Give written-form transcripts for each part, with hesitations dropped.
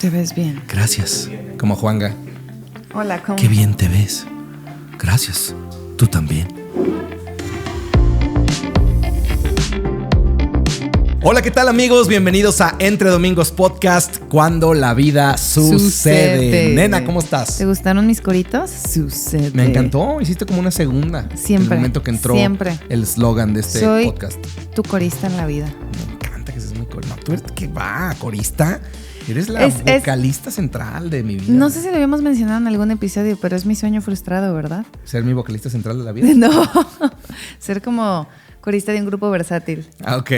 Te ves bien. Gracias. Como Juanga. Hola, ¿cómo? Qué bien te ves. Gracias. Tú también. Hola, ¿qué tal, amigos? Bienvenidos a Entre Domingos Podcast, cuando la vida sucede. Nena, ¿cómo estás? ¿Te gustaron mis coritos? Sucede. Me encantó. Hiciste como una segunda. Siempre. En el momento que entró el eslogan de este podcast. Tu corista en la vida. Me encanta que seas muy corista. No, tú eres, ¿qué va? ¿Corista? Eres la vocalista central de mi vida. No sé si lo habíamos mencionado en algún episodio, pero es mi sueño frustrado, ¿verdad? ¿Ser mi vocalista central de la vida? No, ser como corista de un grupo versátil. Ah, ok.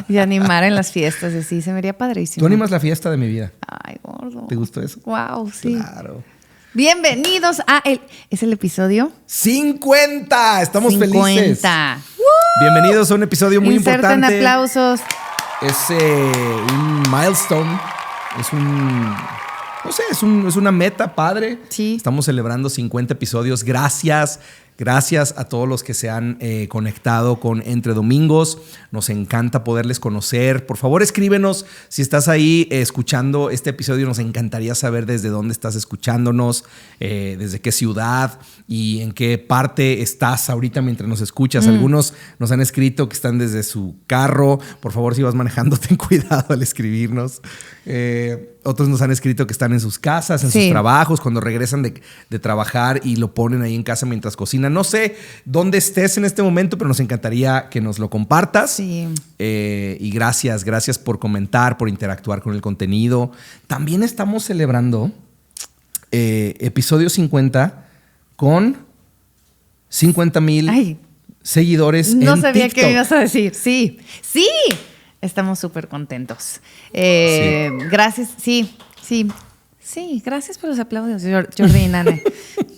Y animar en las fiestas, así, se me haría padrísimo. Tú animas la fiesta de mi vida. Ay, gordo. ¿Te gustó eso? Wow, sí. Claro. Bienvenidos a ¿es el episodio? 50. Estamos 50. Felices. Bienvenidos a un episodio muy Inserten importante. aplausos. Es un milestone. Es un... No sé, es una meta padre. Sí. Estamos celebrando 50 episodios. Gracias a todos los que se han conectado con Entre Domingos. Nos encanta poderles conocer. Por favor, escríbenos si estás ahí escuchando este episodio. Nos encantaría saber desde dónde estás escuchándonos, desde qué ciudad y en qué parte estás ahorita mientras nos escuchas. Algunos nos han escrito que están desde su carro. Por favor, si vas manejando, ten cuidado al escribirnos. Otros nos han escrito que están en sus casas, en sus trabajos, cuando regresan de trabajar y lo ponen ahí en casa mientras cocinan. No sé dónde estés en este momento, pero nos encantaría que nos lo compartas. Sí. Y gracias por comentar, por interactuar con el contenido. También estamos celebrando episodio 50 con 50,000 seguidores en TikTok. No sabía qué me ibas a decir. Sí. Estamos súper contentos. Gracias, sí, gracias por los aplausos, Jordi y Nana.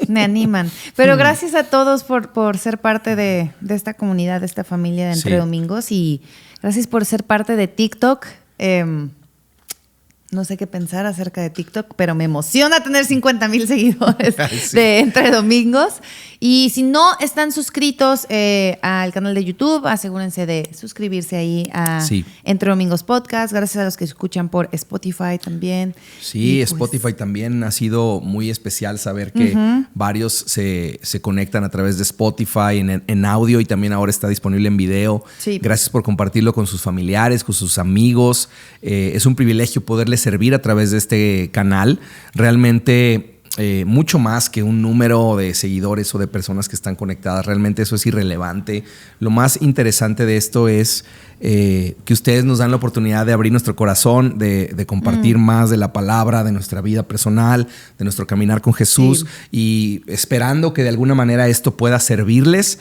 Me animan. Pero gracias a todos por ser parte de esta comunidad, de esta familia de Entre Domingos. Y gracias por ser parte de TikTok. No sé qué pensar acerca de TikTok, pero me emociona tener 50,000 seguidores de Entre Domingos. Y si no están suscritos al canal de YouTube, asegúrense de suscribirse ahí a Entre Domingos Podcast. Gracias a los que escuchan por Spotify también. Sí, Spotify también ha sido muy especial saber que varios se conectan a través de Spotify en audio y también ahora está disponible en video. Sí. Gracias por compartirlo con sus familiares, con sus amigos. Es un privilegio poderles servir a través de este canal. Realmente mucho más que un número de seguidores o de personas que están conectadas. Realmente eso es irrelevante. Lo más interesante de esto es que ustedes nos dan la oportunidad de abrir nuestro corazón, de compartir más de la palabra, de nuestra vida personal, de nuestro caminar con Jesús y esperando que de alguna manera esto pueda servirles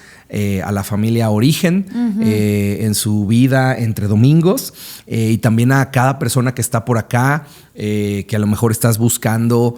a la familia Origen en su vida entre domingos y también a cada persona que está por acá, que a lo mejor estás buscando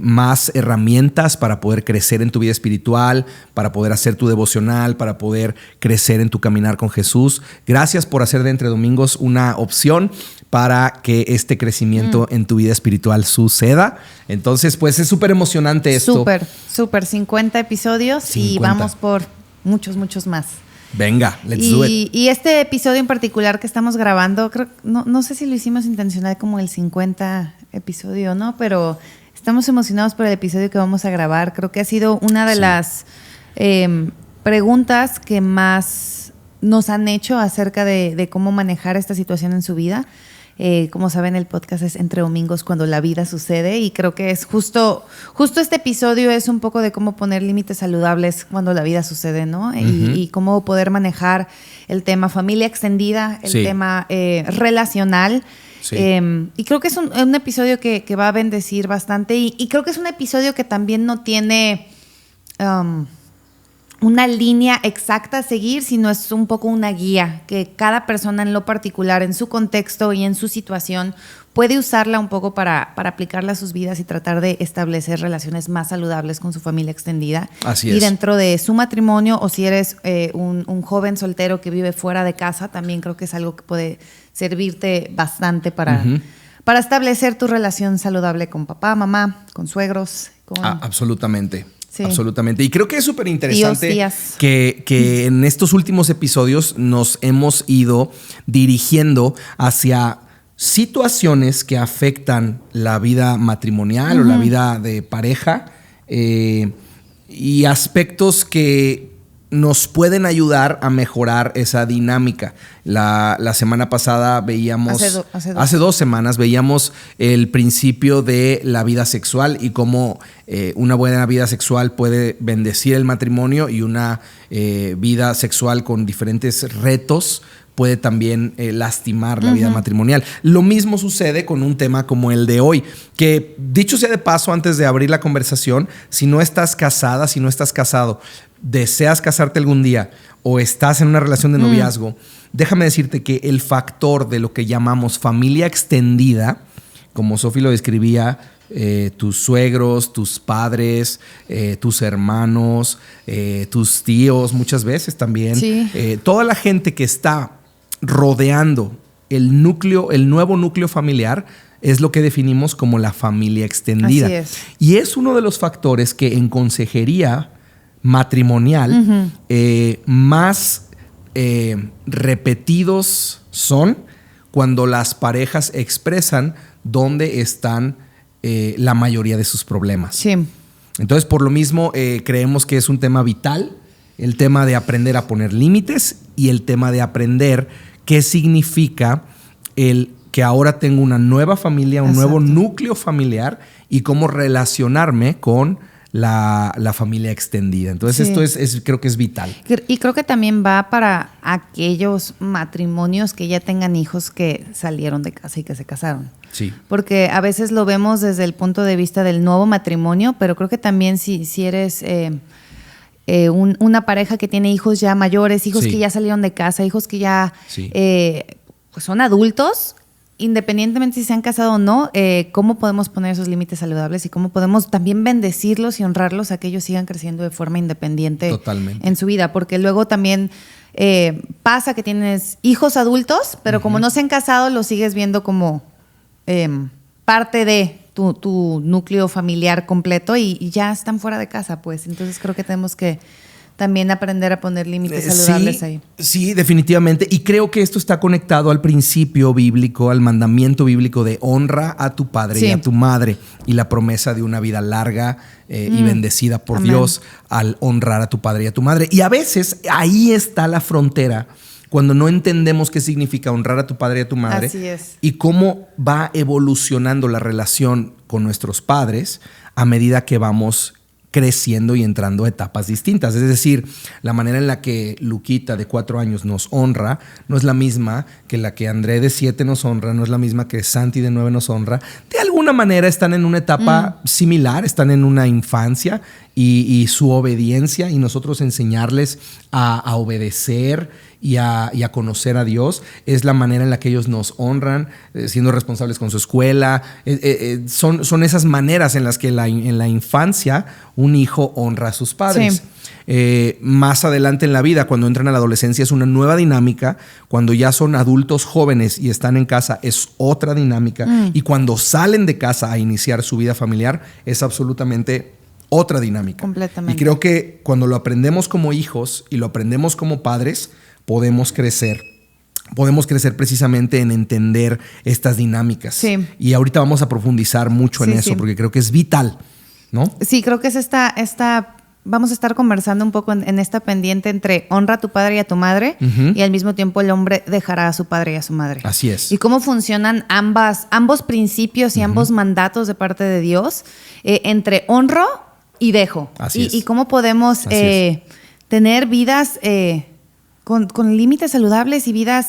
más herramientas para poder crecer en tu vida espiritual, para poder hacer tu devocional, para poder crecer en tu caminar con Jesús. Gracias por hacer de Entre Domingos una opción para que este crecimiento en tu vida espiritual suceda. Entonces, pues es súper emocionante esto. Súper, 50 episodios y vamos por muchos más. Venga, let's do it. Y este episodio en particular que estamos grabando, creo, no sé si lo hicimos intencional como el 50 episodio, ¿no? Pero estamos emocionados por el episodio que vamos a grabar. Creo que ha sido una de las preguntas que más nos han hecho acerca de cómo manejar esta situación en su vida. Como saben, el podcast es Entre Domingos, cuando la vida sucede, y creo que es justo este episodio es un poco de cómo poner límites saludables cuando la vida sucede, ¿no? Y cómo poder manejar el tema familia extendida, el tema relacional. Sí. Y creo que es un episodio que va a bendecir bastante, y creo que es un episodio que también no tiene una línea exacta a seguir, sino es un poco una guía que cada persona en lo particular, en su contexto y en su situación, puede usarla un poco para aplicarla a sus vidas y tratar de establecer relaciones más saludables con su familia extendida. Así es. Y dentro de su matrimonio, o si eres un joven soltero que vive fuera de casa, también creo que es algo que puede servirte bastante para establecer tu relación saludable con papá, mamá, con suegros. Absolutamente. Sí. Absolutamente. Y creo que es súper interesante Tías. que en estos últimos episodios nos hemos ido dirigiendo hacia situaciones que afectan la vida matrimonial o la vida de pareja y aspectos que nos pueden ayudar a mejorar esa dinámica. La semana pasada veíamos, hace 2 semanas, veíamos el principio de la vida sexual y cómo una buena vida sexual puede bendecir el matrimonio y una vida sexual con diferentes retos puede también lastimar la vida matrimonial. Lo mismo sucede con un tema como el de hoy, que dicho sea de paso, antes de abrir la conversación, si no estás casada, si no estás casado, deseas casarte algún día o estás en una relación de noviazgo, déjame decirte que el factor de lo que llamamos familia extendida, como Sofi lo describía, tus suegros, tus padres, tus hermanos, tus tíos, muchas veces también, toda la gente que está rodeando el nuevo núcleo familiar, es lo que definimos como la familia extendida. Así es. Y es uno de los factores que en consejería matrimonial más repetidos son cuando las parejas expresan dónde están la mayoría de sus problemas. Sí. Entonces, por lo mismo, creemos que es un tema vital, el tema de aprender a poner límites y el tema de aprender qué significa el que ahora tengo una nueva familia, un nuevo núcleo familiar y cómo relacionarme con la familia extendida. Entonces esto creo que es vital. Y creo que también va para aquellos matrimonios que ya tengan hijos que salieron de casa y que se casaron. Sí. Porque a veces lo vemos desde el punto de vista del nuevo matrimonio, pero creo que también si eres una pareja que tiene hijos ya mayores, hijos que ya salieron de casa, hijos que ya pues son adultos, independientemente si se han casado o no, cómo podemos poner esos límites saludables y cómo podemos también bendecirlos y honrarlos a que ellos sigan creciendo de forma independiente en su vida. Porque luego también pasa que tienes hijos adultos, pero como no se han casado, los sigues viendo como parte de tu núcleo familiar completo y ya están fuera de casa, pues. Entonces creo que tenemos que también aprender a poner límites saludables ahí. Sí, definitivamente. Y creo que esto está conectado al principio bíblico, al mandamiento bíblico de honra a tu padre y a tu madre y la promesa de una vida larga y bendecida por Dios al honrar a tu padre y a tu madre. Y a veces ahí está la frontera cuando no entendemos qué significa honrar a tu padre y a tu madre. Así es. Y cómo va evolucionando la relación con nuestros padres a medida que vamos creciendo y entrando a etapas distintas. Es decir, la manera en la que Luquita de 4 años nos honra no es la misma que la que André de 7 nos honra, no es la misma que Santi de 9 nos honra. De alguna manera están en una etapa similar, están en una infancia y su obediencia y nosotros enseñarles a obedecer y a conocer a Dios es la manera en la que ellos nos honran, siendo responsables con su escuela. Son esas maneras en las que en la infancia un hijo honra a sus padres. Más adelante en la vida, cuando entran a la adolescencia, es una nueva dinámica. Cuando ya son adultos jóvenes y están en casa, es otra dinámica. Y cuando salen de casa a iniciar su vida familiar, es absolutamente otra dinámica. Completamente. Y creo que cuando lo aprendemos como hijos y lo aprendemos como padres, podemos crecer precisamente en entender estas dinámicas. Sí. Y ahorita vamos a profundizar mucho en eso, porque creo que es vital, ¿no? Sí, creo que es vamos a estar conversando un poco en esta pendiente entre honra a tu padre y a tu madre y al mismo tiempo el hombre dejará a su padre y a su madre. Así es. Y cómo funcionan ambos principios y ambos mandatos de parte de Dios entre honro y dejo. Así es. Y cómo podemos tener vidas con límites saludables y vidas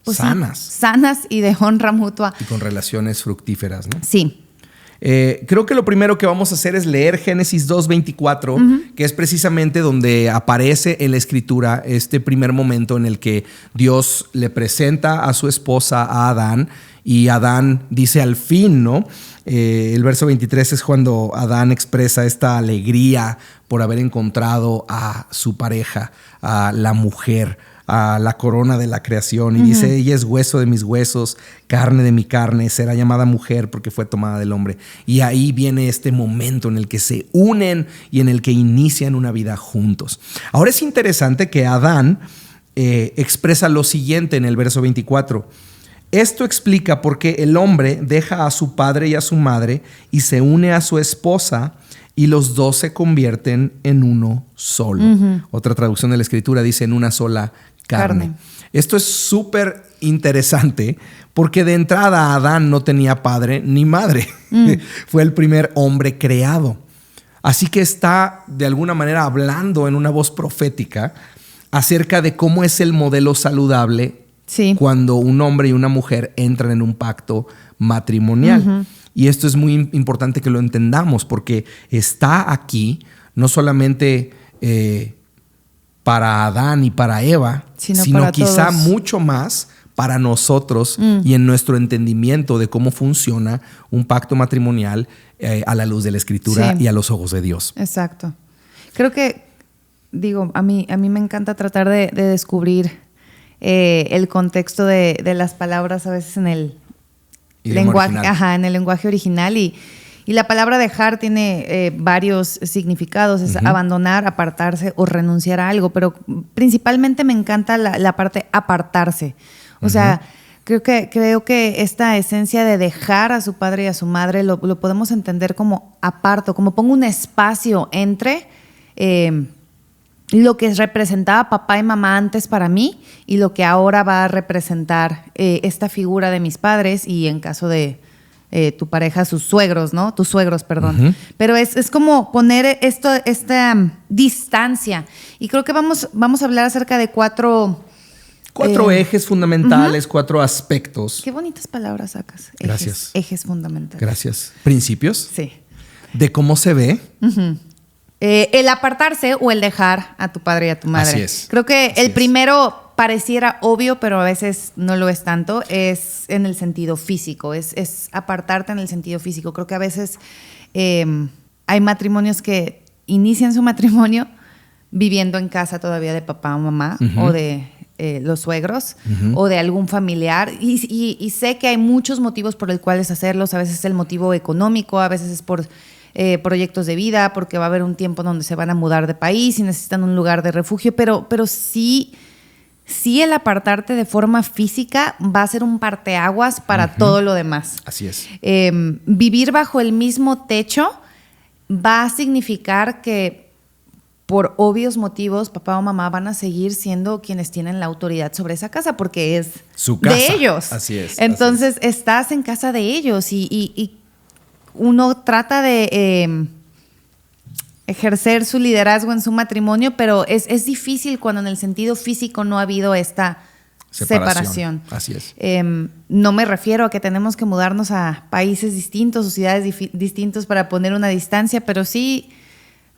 pues sanas y de honra mutua. Y con relaciones fructíferas, ¿no? Sí. Creo que lo primero que vamos a hacer es leer Génesis 2:24, que es precisamente donde aparece en la escritura este primer momento en el que Dios le presenta a su esposa, a Adán, y Adán dice al fin, ¿no? El verso 23 es cuando Adán expresa esta alegría por haber encontrado a su pareja, a la mujer, a la corona de la creación. Y dice, ella es hueso de mis huesos, carne de mi carne, será llamada mujer porque fue tomada del hombre. Y ahí viene este momento en el que se unen y en el que inician una vida juntos. Ahora es interesante que Adán expresa lo siguiente en el verso 24. Esto explica por qué el hombre deja a su padre y a su madre y se une a su esposa y los dos se convierten en uno solo. Otra traducción de la Escritura dice en una sola carne. Esto es súper interesante porque de entrada Adán no tenía padre ni madre. Fue el primer hombre creado. Así que está de alguna manera hablando en una voz profética acerca de cómo es el modelo saludable cuando un hombre y una mujer entran en un pacto matrimonial. Y esto es muy importante que lo entendamos porque está aquí no solamente para Adán y para Eva, sino para quizá todos. Mucho más para nosotros y en nuestro entendimiento de cómo funciona un pacto matrimonial a la luz de la Escritura y a los ojos de Dios. Exacto. Creo que, a mí me encanta tratar de descubrir el contexto de las palabras a veces en el lenguaje, en el lenguaje original y la palabra dejar tiene varios significados, es abandonar, apartarse o renunciar a algo, pero principalmente me encanta la parte apartarse. O sea, creo que esta esencia de dejar a su padre y a su madre lo podemos entender como aparto, como pongo un espacio entre lo que representaba papá y mamá antes para mí y lo que ahora va a representar esta figura de mis padres y en caso de tu pareja, sus suegros, ¿no? Tus suegros, perdón. Pero es como poner esta distancia. Y creo que vamos a hablar acerca de cuatro ejes fundamentales, 4 aspectos. Qué bonitas palabras sacas. Gracias. Ejes fundamentales. Gracias. ¿Principios? Sí. De cómo se ve. El apartarse o el dejar a tu padre y a tu madre. Así es. Creo que el primero pareciera obvio, pero a veces no lo es tanto. Es en el sentido físico. Es apartarte en el sentido físico. Creo que a veces hay matrimonios que inician su matrimonio viviendo en casa todavía de papá o mamá o de los suegros o de algún familiar y sé que hay muchos motivos por los cuales hacerlos. A veces es el motivo económico, a veces es por proyectos de vida, porque va a haber un tiempo donde se van a mudar de país y necesitan un lugar de refugio, pero sí el apartarte de forma física va a ser un parteaguas para todo lo demás. Así es. Vivir bajo el mismo techo va a significar que por obvios motivos, papá o mamá van a seguir siendo quienes tienen la autoridad sobre esa casa porque es su casa. De ellos. Así es. Entonces estás en casa de ellos y uno trata de ejercer su liderazgo en su matrimonio, pero es difícil cuando en el sentido físico no ha habido esta separación. Así es. No me refiero a que tenemos que mudarnos a países distintos o ciudades distintos para poner una distancia, pero sí,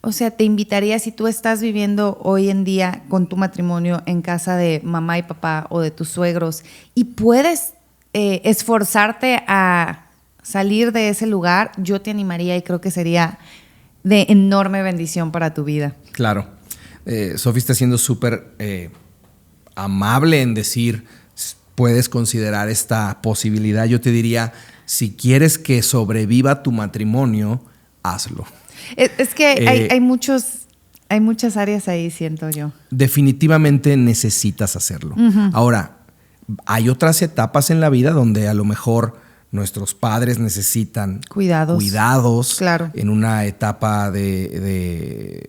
o sea, te invitaría, si tú estás viviendo hoy en día con tu matrimonio en casa de mamá y papá o de tus suegros y puedes esforzarte a salir de ese lugar, yo te animaría y creo que sería de enorme bendición para tu vida. Claro. Sofi está siendo súper amable en decir, puedes considerar esta posibilidad. Yo te diría, si quieres que sobreviva tu matrimonio, hazlo. Es que hay muchas áreas ahí, siento yo. Definitivamente necesitas hacerlo. Ahora, hay otras etapas en la vida donde a lo mejor nuestros padres necesitan cuidados claro. En una etapa de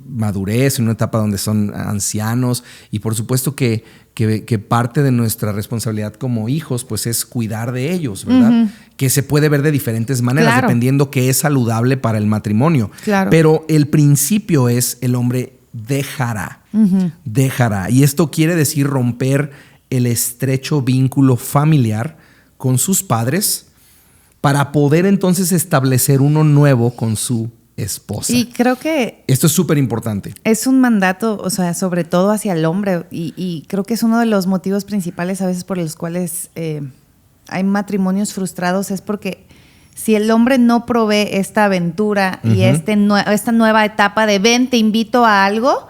madurez, en una etapa donde son ancianos y por supuesto que parte de nuestra responsabilidad como hijos pues es cuidar de ellos, ¿verdad? Que se puede ver de diferentes maneras claro. Dependiendo qué es saludable para el matrimonio. Claro. Pero el principio es el hombre dejará. Y esto quiere decir romper el estrecho vínculo familiar con sus padres para poder entonces establecer uno nuevo con su esposa. Y creo que esto es súper importante. Es un mandato, o sea, sobre todo hacia el hombre y creo que es uno de los motivos principales a veces por los cuales hay matrimonios frustrados, es porque si el hombre no provee esta aventura y esta nueva etapa de ven, te invito a algo,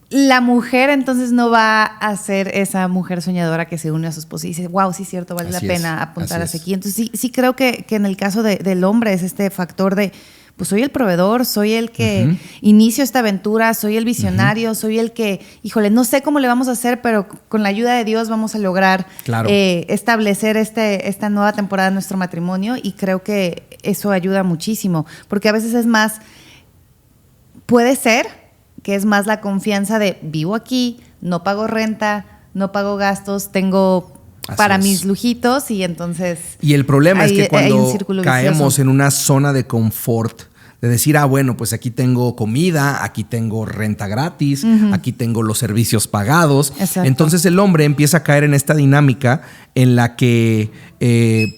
la mujer entonces no va a ser esa mujer soñadora que se une a su esposa y dice, wow, sí es cierto, vale la pena apuntar hacia aquí. Entonces sí creo que en el caso del hombre es este factor de, pues soy el proveedor, soy el que inicio esta aventura, soy el visionario, soy el que, híjole, no sé cómo le vamos a hacer, pero con la ayuda de Dios vamos a lograr establecer esta nueva temporada de nuestro matrimonio, y creo que eso ayuda muchísimo, porque a veces es más, puede ser que es más la confianza de vivo aquí, no pago renta, no pago gastos, tengo para mis lujitos, y entonces... Y el problema es que cuando caemos vicioso en una zona de confort, de decir, bueno, pues aquí tengo comida, aquí tengo renta gratis, aquí tengo los servicios pagados. Exacto. Entonces el hombre empieza a caer en esta dinámica en la que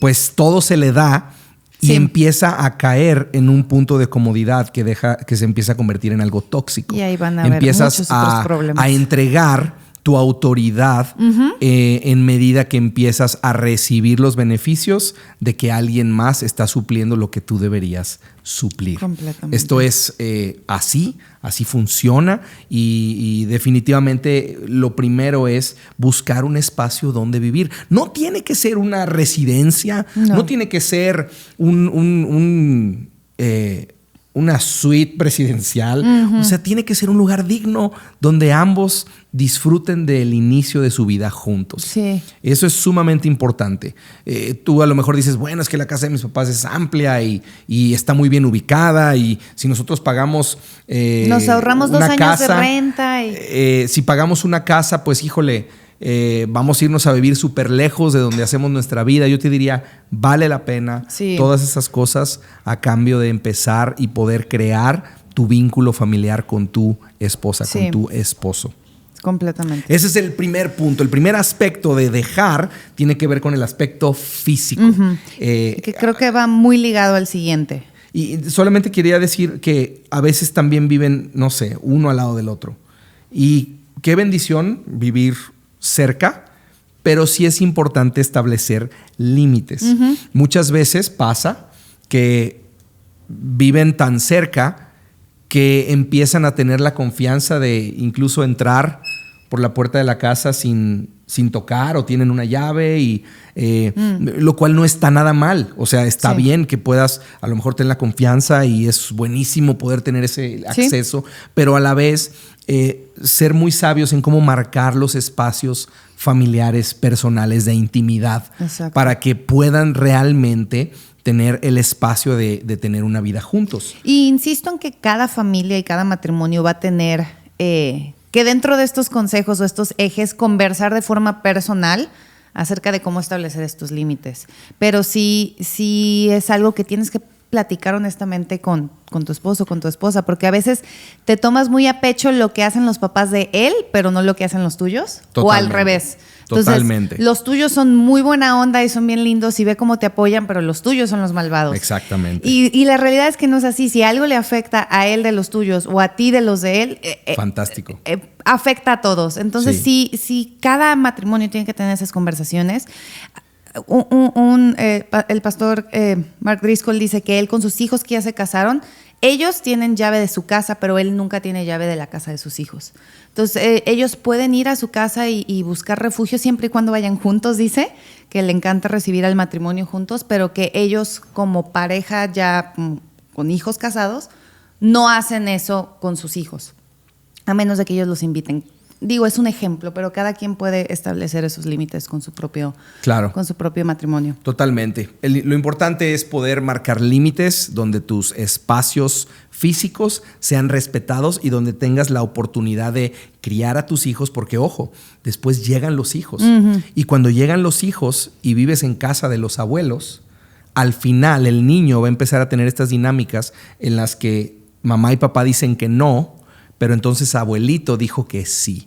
pues todo se le da y empieza a caer en un punto de comodidad que se empieza a convertir en algo tóxico. Y ahí van a haber Empiezas muchos otros problemas. a entregar tu autoridad en medida que empiezas a recibir los beneficios de que alguien más está supliendo lo que tú deberías suplir. Completamente. Esto es así funciona, y definitivamente lo primero es buscar un espacio donde vivir. No tiene que ser una residencia, no tiene que ser una suite presidencial. O sea, tiene que ser un lugar digno donde ambos disfruten del inicio de su vida juntos. Sí. Eso es sumamente importante. Tú a lo mejor dices, bueno, es que la casa de mis papás es amplia y está muy bien ubicada, y si nosotros pagamos nos ahorramos 2 años de renta. Si pagamos una casa, pues híjole, vamos a irnos a vivir súper lejos de donde hacemos nuestra vida. Yo te diría, vale la pena todas esas cosas a cambio de empezar y poder crear tu vínculo familiar con tu esposa, con tu esposo. Completamente. Ese es el primer punto. El primer aspecto de dejar tiene que ver con el aspecto físico. Que creo que va muy ligado al siguiente. Y solamente quería decir que a veces también viven, no sé, uno al lado del otro. Y qué bendición vivir cerca, pero sí es importante establecer límites. Muchas veces pasa que viven tan cerca que empiezan a tener la confianza de incluso entrar por la puerta de la casa sin tocar, o tienen una llave, y lo cual no está nada mal. O sea, está bien que puedas a lo mejor tener la confianza, y es buenísimo poder tener ese acceso, pero a la vez ser muy sabios en cómo marcar los espacios familiares, personales, de intimidad, para que puedan realmente tener el espacio de tener una vida juntos. Y insisto en que cada familia y cada matrimonio va a tener que dentro de estos consejos o estos ejes conversar de forma personal acerca de cómo establecer estos límites. Pero sí es algo que tienes que platicar honestamente con tu esposo, con tu esposa, porque a veces te tomas muy a pecho lo que hacen los papás de él, pero no lo que hacen los tuyos. Totalmente. O al revés. Entonces, totalmente. Los tuyos son muy buena onda y son bien lindos y ve cómo te apoyan, pero los tuyos son los malvados. Exactamente. Y la realidad es que no es así. Si algo le afecta a él de los tuyos o a ti de los de él, fantástico. Afecta a todos. Entonces, sí, cada matrimonio tiene que tener esas conversaciones. El pastor Mark Driscoll dice que él con sus hijos que ya se casaron, ellos tienen llave de su casa, pero él nunca tiene llave de la casa de sus hijos. Entonces ellos pueden ir a su casa y buscar refugio siempre y cuando vayan juntos, dice, que le encanta recibir al matrimonio juntos, pero que ellos como pareja ya con hijos casados no hacen eso con sus hijos, a menos de que ellos los inviten. Digo, es un ejemplo, pero cada quien puede establecer esos límites con su propio matrimonio. Totalmente. Lo importante es poder marcar límites donde tus espacios físicos sean respetados y donde tengas la oportunidad de criar a tus hijos, porque, ojo, después llegan los hijos. Y cuando llegan los hijos y vives en casa de los abuelos, al final el niño va a empezar a tener estas dinámicas en las que mamá y papá dicen que no, pero entonces abuelito dijo que sí.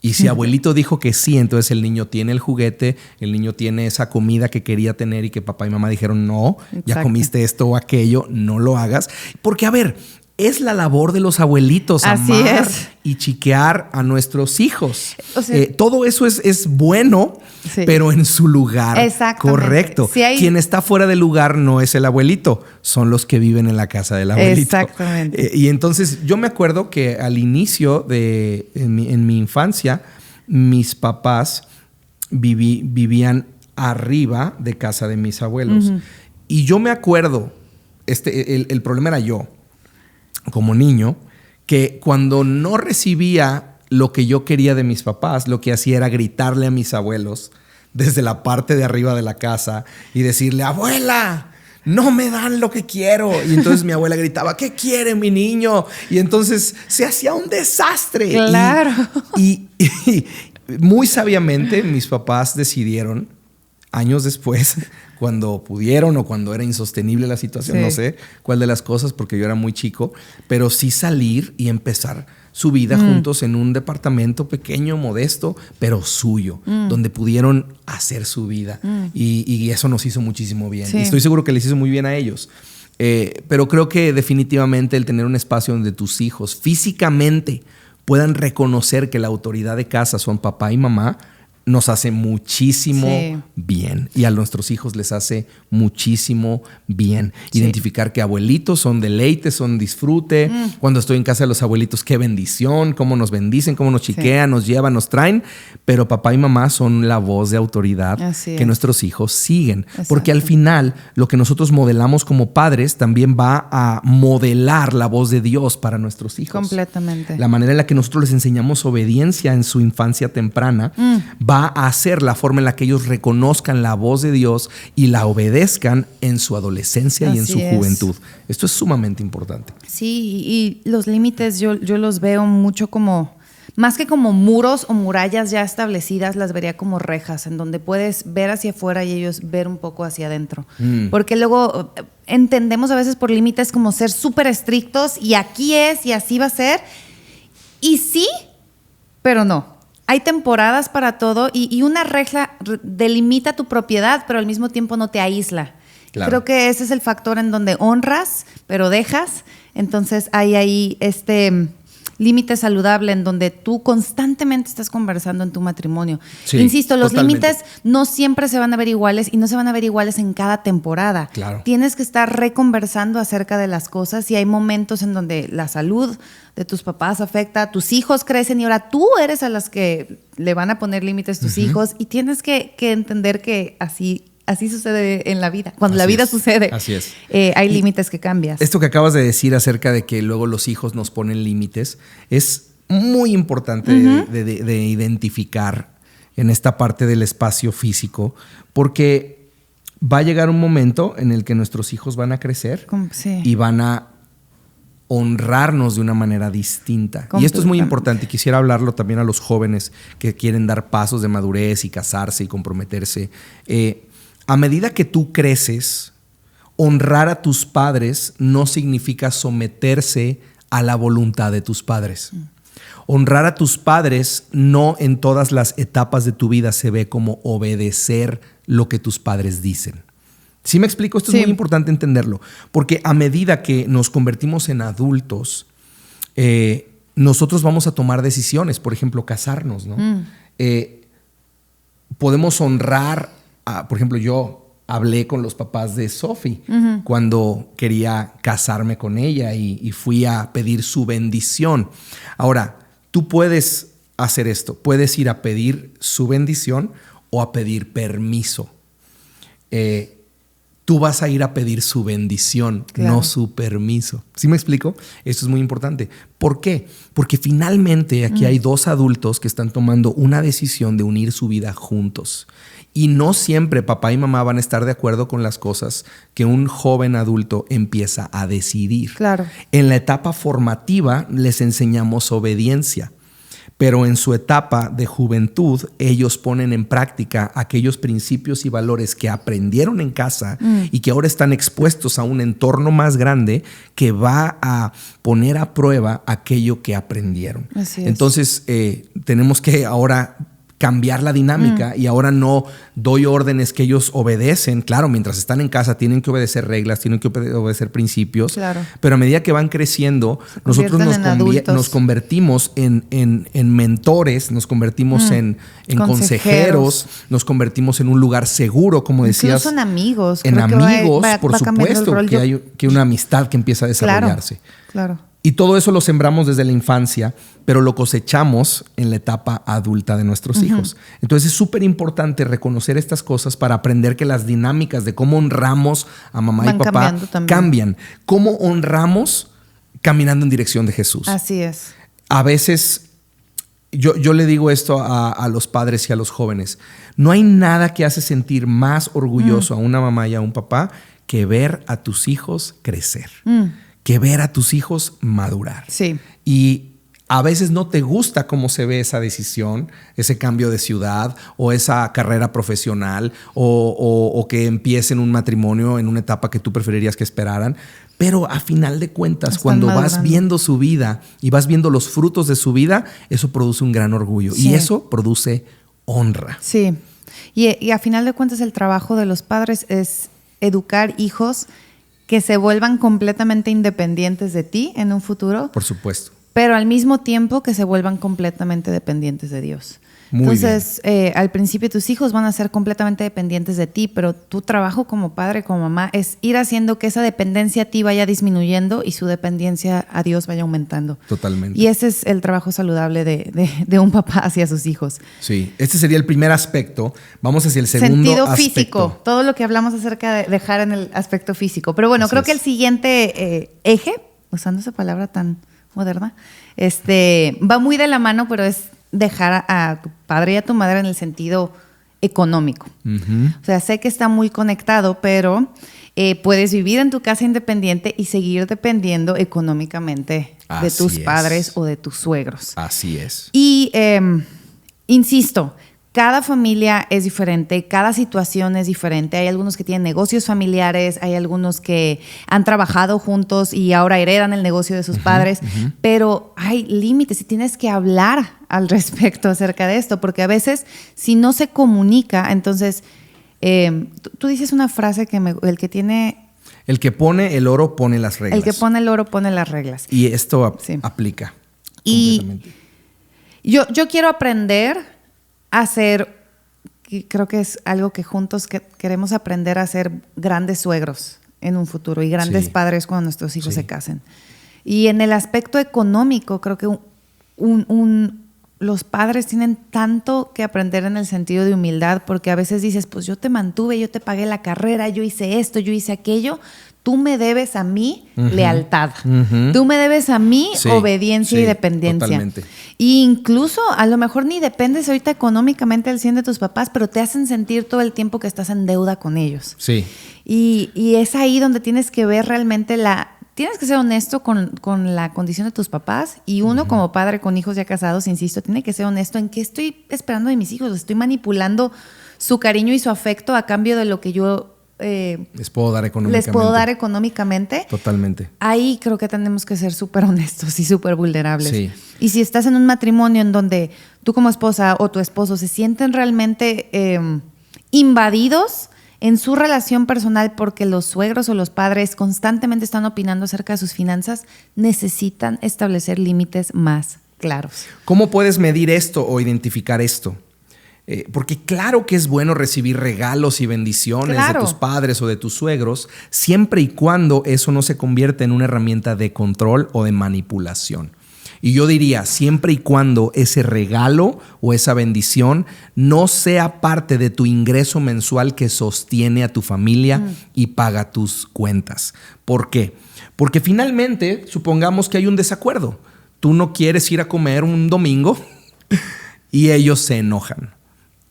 Y si abuelito dijo que sí, entonces el niño tiene el juguete, el niño tiene esa comida que quería tener y que papá y mamá dijeron no, ya comiste esto o aquello, no lo hagas. Porque, a ver, es la labor de los abuelitos amar y chiquear a nuestros hijos. O sea, todo eso es bueno, pero en su lugar correcto. Quien está fuera del lugar no es el abuelito, son los que viven en la casa del abuelito. Exactamente. Y entonces yo me acuerdo que al inicio en mi infancia, mis papás vivían arriba de casa de mis abuelos. Y yo me acuerdo el problema era yo, como niño, que cuando no recibía lo que yo quería de mis papás, lo que hacía era gritarle a mis abuelos desde la parte de arriba de la casa y decirle, abuela, no me dan lo que quiero. Y entonces mi abuela gritaba, ¿qué quiere mi niño? Y entonces se hacía un desastre. Claro. Y muy sabiamente mis papás decidieron, años después, cuando pudieron o cuando era insostenible la situación, no sé cuál de las cosas, porque yo era muy chico, pero sí salir y empezar su vida juntos en un departamento pequeño, modesto, pero suyo, donde pudieron hacer su vida. Y eso nos hizo muchísimo bien. Sí. Y estoy seguro que les hizo muy bien a ellos. Pero creo que definitivamente el tener un espacio donde tus hijos físicamente puedan reconocer que la autoridad de casa son papá y mamá, nos hace muchísimo bien. Y a nuestros hijos les hace muchísimo bien. Sí. Identificar que abuelitos son deleites, son disfrute. Cuando estoy en casa de los abuelitos, qué bendición, cómo nos bendicen, cómo nos chiquean, nos llevan, nos traen. Pero papá y mamá son la voz de autoridad que nuestros hijos siguen. Exacto. Porque al final, lo que nosotros modelamos como padres también va a modelar la voz de Dios para nuestros hijos. Completamente. La manera en la que nosotros les enseñamos obediencia en su infancia temprana va a ser la forma en la que ellos reconozcan la voz de Dios y la obedezcan en su adolescencia y en su juventud. Esto es sumamente importante. Sí, y los límites yo los veo mucho como, más que como muros o murallas ya establecidas, las vería como rejas, en donde puedes ver hacia afuera y ellos ver un poco hacia adentro. Porque luego entendemos a veces por límites como ser súper estrictos y aquí es y así va a ser. Y sí, pero no. Hay temporadas para todo y una regla delimita tu propiedad, pero al mismo tiempo no te aísla. Claro. Creo que ese es el factor en donde honras, pero dejas. Entonces hay ahí límite saludable en donde tú constantemente estás conversando en tu matrimonio. Sí, insisto, los límites no siempre se van a ver iguales y no se van a ver iguales en cada temporada. Claro. Tienes que estar reconversando acerca de las cosas y hay momentos en donde la salud de tus papás afecta, tus hijos crecen y ahora tú eres a las que le van a poner límites tus hijos y tienes que entender que así sucede en la vida. Cuando la vida sucede, hay límites que cambias. Esto que acabas de decir acerca de que luego los hijos nos ponen límites es muy importante de identificar en esta parte del espacio físico, porque va a llegar un momento en el que nuestros hijos van a crecer y van a honrarnos de una manera distinta. Y esto es muy importante y quisiera hablarlo también a los jóvenes que quieren dar pasos de madurez y casarse y comprometerse. A medida que tú creces, honrar a tus padres no significa someterse a la voluntad de tus padres. Honrar a tus padres no en todas las etapas de tu vida se ve como obedecer lo que tus padres dicen. ¿Sí me explico? Esto es muy importante entenderlo, porque a medida que nos convertimos en adultos, nosotros vamos a tomar decisiones, por ejemplo, casarnos, ¿no? Podemos honrar, por ejemplo, yo hablé con los papás de Sophie cuando quería casarme con ella y fui a pedir su bendición. Ahora, tú puedes hacer esto, puedes ir a pedir su bendición o a pedir permiso. Tú vas a ir a pedir su bendición, no su permiso. ¿Sí me explico? Esto es muy importante. ¿Por qué? Porque finalmente aquí hay dos adultos que están tomando una decisión de unir su vida juntos. Y no siempre papá y mamá van a estar de acuerdo con las cosas que un joven adulto empieza a decidir. Claro. En la etapa formativa les enseñamos obediencia. Pero en su etapa de juventud, ellos ponen en práctica aquellos principios y valores que aprendieron en casa y que ahora están expuestos a un entorno más grande que va a poner a prueba aquello que aprendieron. Así es. Entonces, tenemos que ahora cambiar la dinámica y ahora no doy órdenes que ellos obedecen. Claro, mientras están en casa tienen que obedecer reglas, tienen que obedecer principios, claro. Pero a medida que van creciendo, nosotros nos convertimos en mentores, nos convertimos en consejeros, nos convertimos en un lugar seguro, como decías. Incluso en amigos. En amigos, por supuesto, que hay una amistad que empieza a desarrollarse. Claro. Y todo eso lo sembramos desde la infancia, pero lo cosechamos en la etapa adulta de nuestros hijos. Entonces es súper importante reconocer estas cosas para aprender que las dinámicas de cómo honramos a mamá y papá cambian. Cómo honramos caminando en dirección de Jesús. Así es. A veces yo le digo esto a los padres y a los jóvenes. No hay nada que hace sentir más orgulloso a una mamá y a un papá que ver a tus hijos crecer. Que ver a tus hijos madurar. Sí. Y a veces no te gusta cómo se ve esa decisión, ese cambio de ciudad o esa carrera profesional o que empiecen un matrimonio en una etapa que tú preferirías que esperaran. Pero a final de cuentas, cuando vas viendo su vida y vas viendo los frutos de su vida, eso produce un gran orgullo. Sí. Y eso produce honra. Sí. Y a final de cuentas el trabajo de los padres es educar hijos que se vuelvan completamente independientes de ti en un futuro. Por supuesto. Pero al mismo tiempo que se vuelvan completamente dependientes de Dios. Entonces, al principio tus hijos van a ser completamente dependientes de ti, pero tu trabajo como padre, como mamá, es ir haciendo que esa dependencia a ti vaya disminuyendo y su dependencia a Dios vaya aumentando. Totalmente. Y ese es el trabajo saludable de un papá hacia sus hijos. Sí, este sería el primer aspecto. Vamos hacia el segundo sentido aspecto. Físico, todo lo que hablamos acerca de dejar en el aspecto físico. Pero bueno, creo que el siguiente eje, usando esa palabra tan moderna, va muy de la mano, pero es dejar a tu padre y a tu madre en el sentido económico. O sea, sé que está muy conectado, pero puedes vivir en tu casa independiente y seguir dependiendo económicamente de tus padres o de tus suegros. Así es. Y insisto, cada familia es diferente, cada situación es diferente. Hay algunos que tienen negocios familiares, hay algunos que han trabajado juntos y ahora heredan el negocio de sus padres, pero hay límites y tienes que hablar al respecto acerca de esto, porque a veces si no se comunica, entonces tú dices una frase que el que pone el oro pone las reglas. El que pone el oro pone las reglas. Y esto aplica completamente. Y yo quiero aprender a ser, creo que es algo que juntos queremos aprender a ser grandes suegros en un futuro y grandes padres cuando nuestros hijos se casen. Y en el aspecto económico, creo que los padres tienen tanto que aprender en el sentido de humildad, porque a veces dices, pues yo te mantuve, yo te pagué la carrera, yo hice esto, yo hice aquello. Tú me debes a mí lealtad. Tú me debes a mí obediencia y dependencia. Totalmente. Y incluso a lo mejor ni dependes ahorita económicamente al 100 de tus papás, pero te hacen sentir todo el tiempo que estás en deuda con ellos. Sí. Y es ahí donde tienes que ver realmente tienes que ser honesto con la condición de tus papás, y uno como padre con hijos ya casados, insisto, tiene que ser honesto en qué estoy esperando de mis hijos. Estoy manipulando su cariño y su afecto a cambio de lo que yo les puedo dar económicamente. Totalmente. Ahí creo que tenemos que ser súper honestos y súper vulnerables. Sí. Y si estás en un matrimonio en donde tú como esposa o tu esposo se sienten realmente invadidos en su relación personal porque los suegros o los padres constantemente están opinando acerca de sus finanzas, necesitan establecer límites más claros. ¿Cómo puedes medir esto o identificar esto? Porque claro que es bueno recibir regalos y bendiciones de tus padres o de tus suegros, siempre y cuando eso no se convierta en una herramienta de control o de manipulación. Y yo diría, siempre y cuando ese regalo o esa bendición no sea parte de tu ingreso mensual que sostiene a tu familia y paga tus cuentas. ¿Por qué? Porque finalmente, supongamos que hay un desacuerdo. Tú no quieres ir a comer un domingo y ellos se enojan.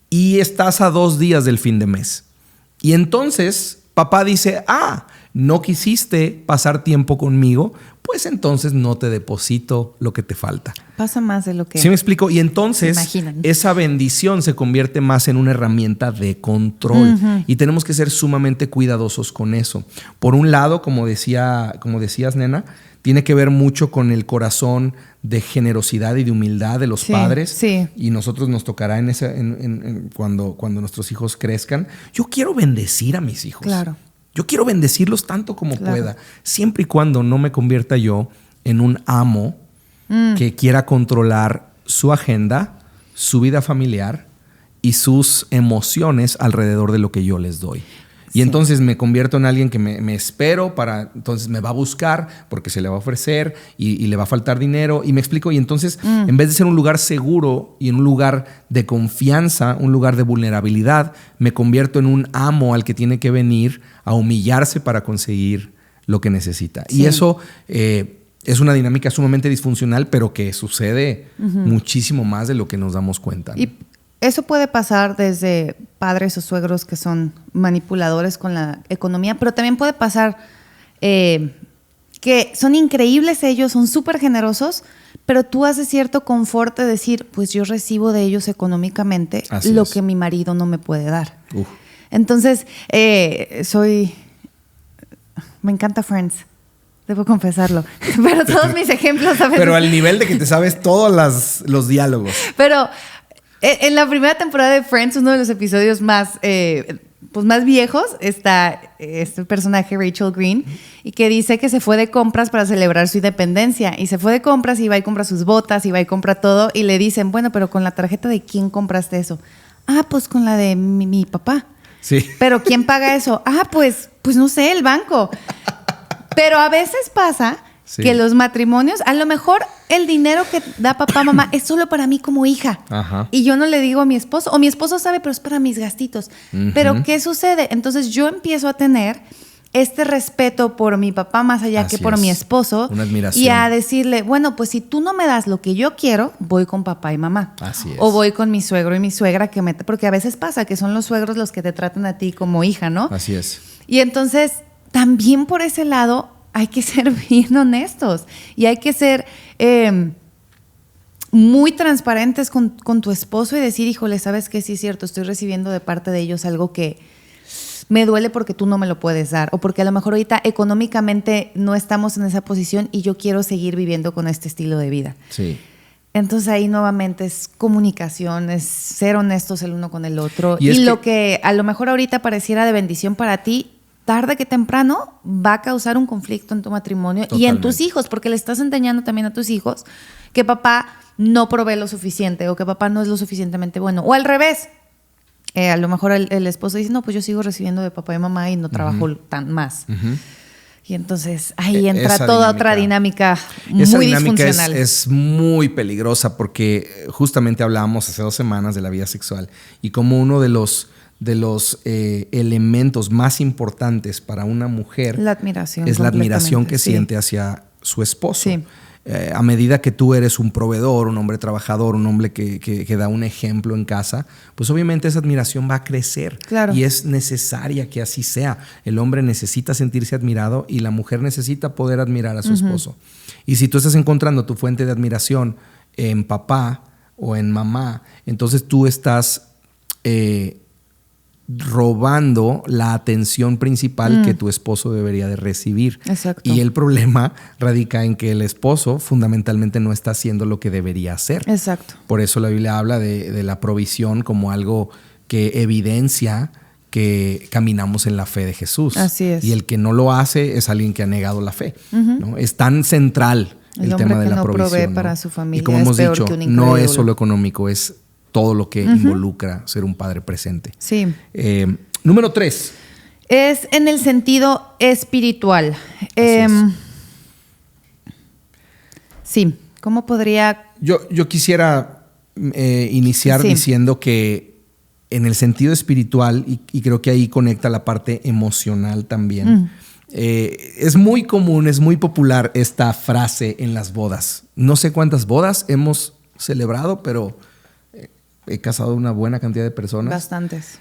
Y estás a 2 días del fin de mes. Y entonces papá dice, no quisiste pasar tiempo conmigo, pues entonces no te deposito lo que te falta. Pasa más de lo que... ¿Sí me explico? Y entonces esa bendición se convierte más en una herramienta de control. Y tenemos que ser sumamente cuidadosos con eso. Por un lado, como decías, nena, tiene que ver mucho con el corazón de generosidad y de humildad de los padres. Sí. Y nosotros nos tocará cuando nuestros hijos crezcan. Yo quiero bendecir a mis hijos. Claro. Yo quiero bendecirlos tanto como pueda, siempre y cuando no me convierta yo en un amo que quiera controlar su agenda, su vida familiar y sus emociones alrededor de lo que yo les doy. Y entonces me convierto en alguien que me espero entonces me va a buscar porque se le va a ofrecer y le va a faltar dinero. Y me explico. Y entonces, en vez de ser un lugar seguro y en un lugar de confianza, un lugar de vulnerabilidad, me convierto en un amo al que tiene que venir a humillarse para conseguir lo que necesita. Sí. Y eso es una dinámica sumamente disfuncional, pero que sucede muchísimo más de lo que nos damos cuenta, ¿no? Y eso puede pasar desde padres o suegros que son manipuladores con la economía, pero también puede pasar que son increíbles ellos, son súper generosos, pero tú haces cierto confort de decir, pues yo recibo de ellos económicamente lo que mi marido no me puede dar. Entonces, me encanta Friends. Debo confesarlo. Pero todos mis ejemplos a veces... Pero al nivel de que te sabes todos los diálogos. Pero en la primera temporada de Friends, uno de los episodios más viejos, está este personaje Rachel Green, y que dice que se fue de compras para celebrar su independencia. Y se fue de compras y va y compra sus botas y va y compra todo. Y le dicen, bueno, pero ¿con la tarjeta de quién compraste eso? Ah, pues con la de mi papá. Sí. ¿Pero quién paga eso? Ah, pues no sé, el banco. Pero a veces pasa que los matrimonios, a lo mejor el dinero que da papá, mamá es solo para mí como hija. Ajá. Y yo no le digo a mi esposo, o mi esposo sabe, pero es para mis gastitos. Pero ¿qué sucede? Entonces yo empiezo a tener este respeto por mi papá más allá que por mi esposo. Una admiración. Y a decirle, bueno, pues si tú no me das lo que yo quiero, voy con papá y mamá. Así es. O voy con mi suegro y mi suegra, porque a veces pasa que son los suegros los que te tratan a ti como hija, ¿no? Así es. Y entonces... también por ese lado hay que ser bien honestos y hay que ser muy transparentes con tu esposo y decir, híjole, ¿sabes qué? Sí es cierto, estoy recibiendo de parte de ellos algo que me duele porque tú no me lo puedes dar, o porque a lo mejor ahorita económicamente no estamos en esa posición y yo quiero seguir viviendo con este estilo de vida. Sí. Entonces ahí nuevamente es comunicación, es ser honestos el uno con el otro. Y lo que a lo mejor ahorita pareciera de bendición para ti, tarde que temprano va a causar un conflicto en tu matrimonio. Totalmente. Y en tus hijos, porque le estás enseñando también a tus hijos que papá no provee lo suficiente o que papá no es lo suficientemente bueno. O al revés, a lo mejor el esposo dice, no, pues yo sigo recibiendo de papá y mamá y no trabajo tan más. Y entonces ahí entra toda otra dinámica muy disfuncional. Esa dinámica es muy peligrosa porque justamente hablábamos hace 2 semanas de la vida sexual y como uno de los elementos más importantes para una mujer la admiración, es la admiración que siente hacia su esposo. Sí. A medida que tú eres un proveedor, un hombre trabajador, un hombre que da un ejemplo en casa, pues obviamente esa admiración va a crecer. Claro. Y es necesaria que así sea. El hombre necesita sentirse admirado y la mujer necesita poder admirar a su esposo. Y si tú estás encontrando tu fuente de admiración en papá o en mamá, entonces tú estás robando la atención principal que tu esposo debería de recibir. Exacto. Y el problema radica en que el esposo fundamentalmente no está haciendo lo que debería hacer. Exacto. Por eso la Biblia habla de la provisión como algo que evidencia que caminamos en la fe de Jesús. Así es. Y el que no lo hace es alguien que ha negado la fe, ¿no? Es tan central el tema de la provisión. El hombre que no provee para su familia y como hemos dicho, que un no es solo económico, es todo lo que involucra ser un padre presente. Sí. Número 3. Es en el sentido espiritual. Sí. ¿Cómo podría...? Yo quisiera iniciar diciendo que en el sentido espiritual, y creo que ahí conecta la parte emocional también, es muy común, es muy popular esta frase en las bodas. No sé cuántas bodas hemos celebrado, pero... he casado una buena cantidad de personas. Bastantes.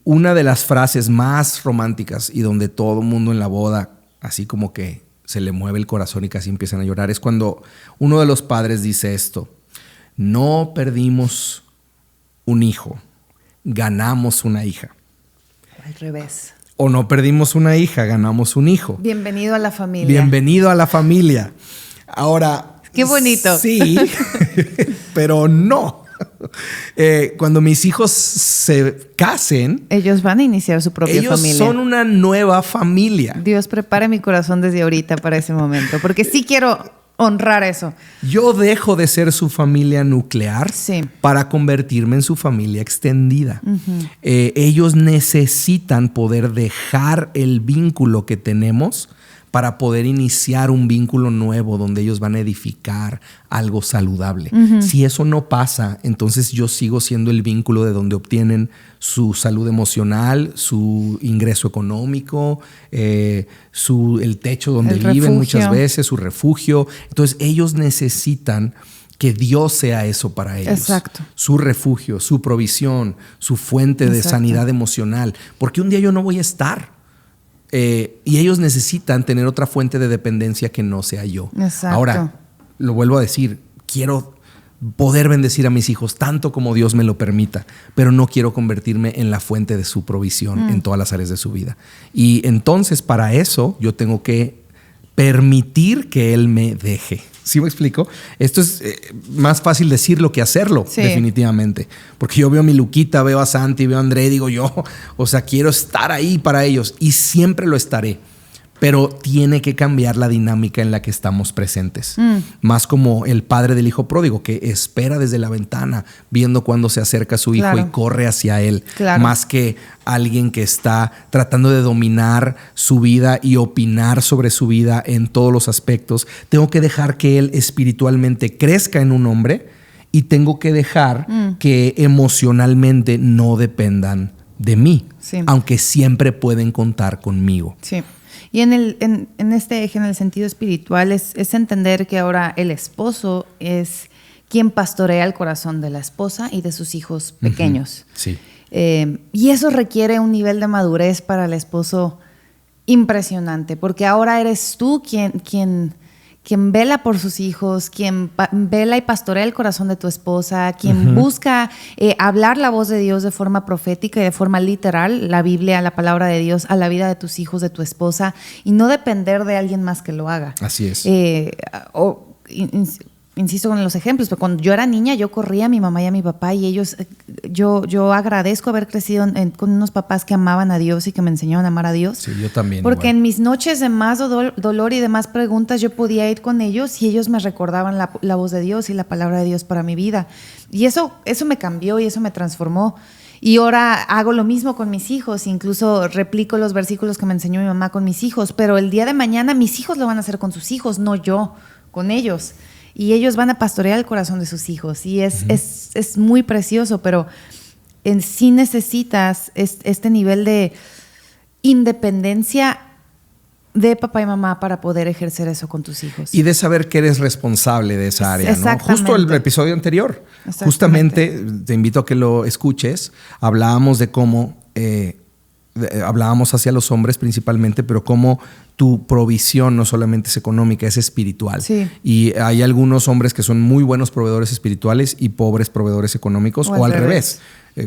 Una de las frases más románticas y donde todo el mundo en la boda, así como que se le mueve el corazón y casi empiezan a llorar, es cuando uno de los padres dice esto: no perdimos un hijo, ganamos una hija. Al revés. O no perdimos una hija, ganamos un hijo. Bienvenido a la familia. Bienvenido a la familia. Ahora... qué bonito. Sí, pero no. Cuando mis hijos se casen, ellos van a iniciar su propia familia. Ellos son una nueva familia. Dios prepare mi corazón desde ahorita para ese momento, porque sí quiero honrar eso. Yo dejo de ser su familia nuclear para convertirme en su familia extendida. Ellos necesitan poder dejar el vínculo que tenemos para poder iniciar un vínculo nuevo donde ellos van a edificar algo saludable. Si eso no pasa, entonces yo sigo siendo el vínculo de donde obtienen su salud emocional, su ingreso económico, el techo donde viven muchas veces, su refugio. Entonces ellos necesitan que Dios sea eso para ellos. Exacto. Su refugio, su provisión, su fuente de sanidad emocional. Porque un día yo no voy a estar. Y ellos necesitan tener otra fuente de dependencia que no sea yo. Exacto. Ahora, lo vuelvo a decir, quiero poder bendecir a mis hijos tanto como Dios me lo permita, pero no quiero convertirme en la fuente de su provisión en todas las áreas de su vida. Y entonces para eso yo tengo que permitir que Él me deje. ¿Sí me explico? Esto es más fácil decirlo que hacerlo, definitivamente. Porque yo veo a mi Luquita, veo a Santi, veo a André, digo yo, o sea, quiero estar ahí para ellos y siempre lo estaré. Pero tiene que cambiar la dinámica en la que estamos presentes. Más como el padre del hijo pródigo que espera desde la ventana viendo cuando se acerca a su hijo y corre hacia él. Más que alguien que está tratando de dominar su vida y opinar sobre su vida en todos los aspectos. Tengo que dejar que él espiritualmente crezca en un hombre y tengo que dejar que emocionalmente no dependan de mí. Aunque siempre pueden contar conmigo. Sí. Y en este eje, en el sentido espiritual, es entender que ahora el esposo es quien pastorea el corazón de la esposa y de sus hijos pequeños. Sí. Y eso requiere un nivel de madurez para el esposo impresionante, porque ahora eres tú quien vela por sus hijos, quien vela y pastorea el corazón de tu esposa, quien busca hablar la voz de Dios de forma profética y de forma literal, la Biblia, la palabra de Dios, a la vida de tus hijos, de tu esposa, y no depender de alguien más que lo haga. Así es. Insisto con los ejemplos, pero cuando yo era niña yo corría a mi mamá y a mi papá y ellos, yo agradezco haber crecido con unos papás que amaban a Dios y que me enseñaron a amar a Dios. Sí, yo también. Porque en mis noches de más dolor y de más preguntas yo podía ir con ellos y ellos me recordaban la voz de Dios y la palabra de Dios para mi vida. Y eso me cambió y eso me transformó. Y ahora hago lo mismo con mis hijos, incluso replico los versículos que me enseñó mi mamá con mis hijos, pero el día de mañana mis hijos lo van a hacer con sus hijos, no yo, con ellos. Y ellos van a pastorear el corazón de sus hijos. Y es muy precioso, pero en sí necesitas este nivel de independencia de papá y mamá para poder ejercer eso con tus hijos. Y de saber que eres responsable de esa área, ¿no? Justo el episodio anterior, justamente te invito a que lo escuches. Hablábamos de cómo... hablábamos hacia los hombres principalmente, pero cómo tu provisión no solamente es económica, es espiritual. Sí. Y hay algunos hombres que son muy buenos proveedores espirituales y pobres proveedores económicos, o al revés.